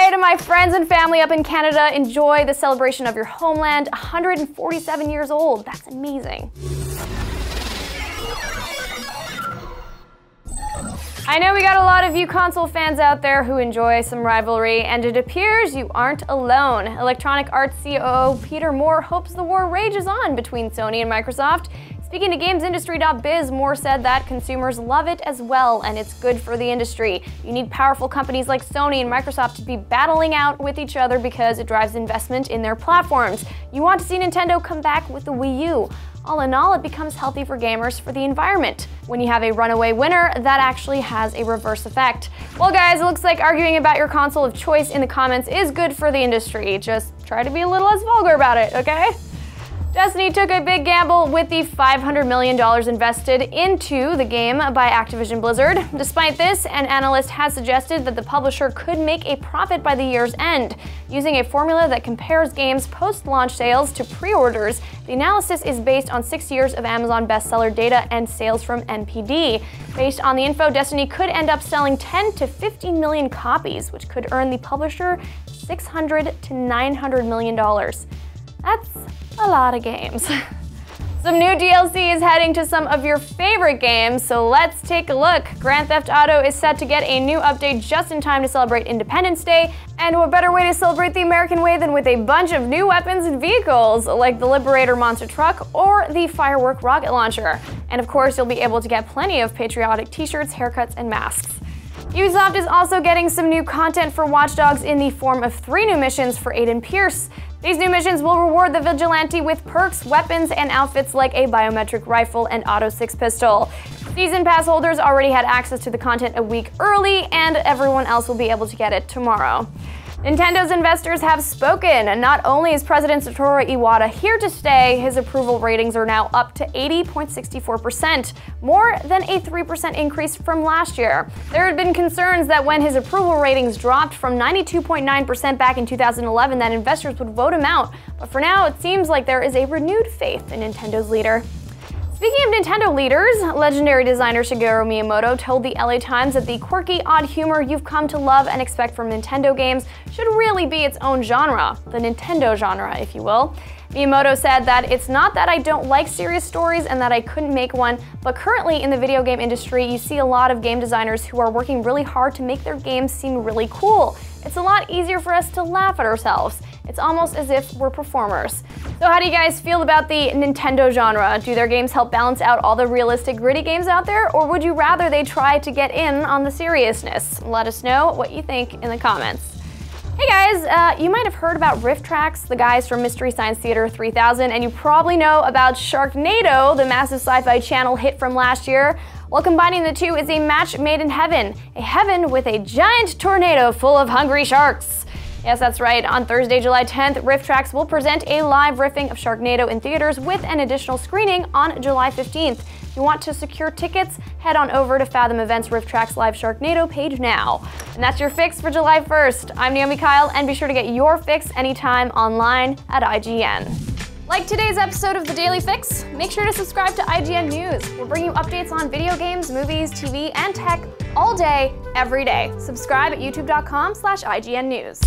say to my friends and family up in Canada, enjoy the celebration of your homeland. 147 years old. That's amazing. I know we got a lot of you console fans out there who enjoy some rivalry, and it appears you aren't alone. Electronic Arts COO Peter Moore hopes the war rages on between Sony and Microsoft. Speaking to GamesIndustry.biz, Moore said that consumers love it as well, and it's good for the industry. You need powerful companies like Sony and Microsoft to be battling out with each other because it drives investment in their platforms. You want to see Nintendo come back with the Wii U. All in all, it becomes healthy for gamers, for the environment. When you have a runaway winner, that actually has a reverse effect. Well guys, it looks like arguing about your console of choice in the comments is good for the industry. Just try to be a little less vulgar about it, okay? Destiny took a big gamble with the $500 million invested into the game by Activision Blizzard. Despite this, an analyst has suggested that the publisher could make a profit by the year's end. Using a formula that compares games' post-launch sales to pre-orders, the analysis is based on 6 years of Amazon bestseller data and sales from NPD. Based on the info, Destiny could end up selling 10 to 15 million copies, which could earn the publisher $600 to $900 million. That's a lot of games. Some new DLC is heading to some of your favorite games, so let's take a look. Grand Theft Auto is set to get a new update just in time to celebrate Independence Day, and what better way to celebrate the American way than with a bunch of new weapons and vehicles, like the Liberator monster truck or the Firework rocket launcher. And of course, you'll be able to get plenty of patriotic t-shirts, haircuts, and masks. Ubisoft is also getting some new content for Watch Dogs in the form of 3 new missions for Aiden Pierce. These new missions will reward the vigilante with perks, weapons, and outfits like a biometric rifle and auto 6 pistol. Season Pass holders already had access to the content a week early, and everyone else will be able to get it tomorrow. Nintendo's investors have spoken, and not only is President Satoru Iwata here to stay, his approval ratings are now up to 80.64%, more than a 3% increase from last year. There had been concerns that when his approval ratings dropped from 92.9% back in 2011, that investors would vote him out, but for now it seems like there is a renewed faith in Nintendo's leader. Speaking of Nintendo leaders, legendary designer Shigeru Miyamoto told the LA Times that the quirky, odd humor you've come to love and expect from Nintendo games should really be its own genre, the Nintendo genre, if you will. Miyamoto said that it's not that I don't like serious stories and that I couldn't make one, but currently in the video game industry, you see a lot of game designers who are working really hard to make their games seem really cool. It's a lot easier for us to laugh at ourselves. It's almost as if we're performers. So how do you guys feel about the Nintendo genre? Do their games help balance out all the realistic, gritty games out there, or would you rather they try to get in on the seriousness? Let us know what you think in the comments. Hey guys, you might have heard about RiffTrax, the guys from Mystery Science Theater 3000, and you probably know about Sharknado, the massive sci-fi channel hit from last year. Well, combining the two is a match made in heaven. A heaven with a giant tornado full of hungry sharks. Yes, that's right. On Thursday, July 10th, RiffTrax will present a live riffing of Sharknado in theaters with an additional screening on July 15th. If you want to secure tickets, head on over to Fathom Events RiffTrax Live Sharknado page now. And that's your fix for July 1st. I'm Naomi Kyle, and be sure to get your fix anytime online at IGN. Like today's episode of The Daily Fix? Make sure to subscribe to IGN News. We'll bring you updates on video games, movies, TV, and tech all day, every day. Subscribe at youtube.com/IGN News.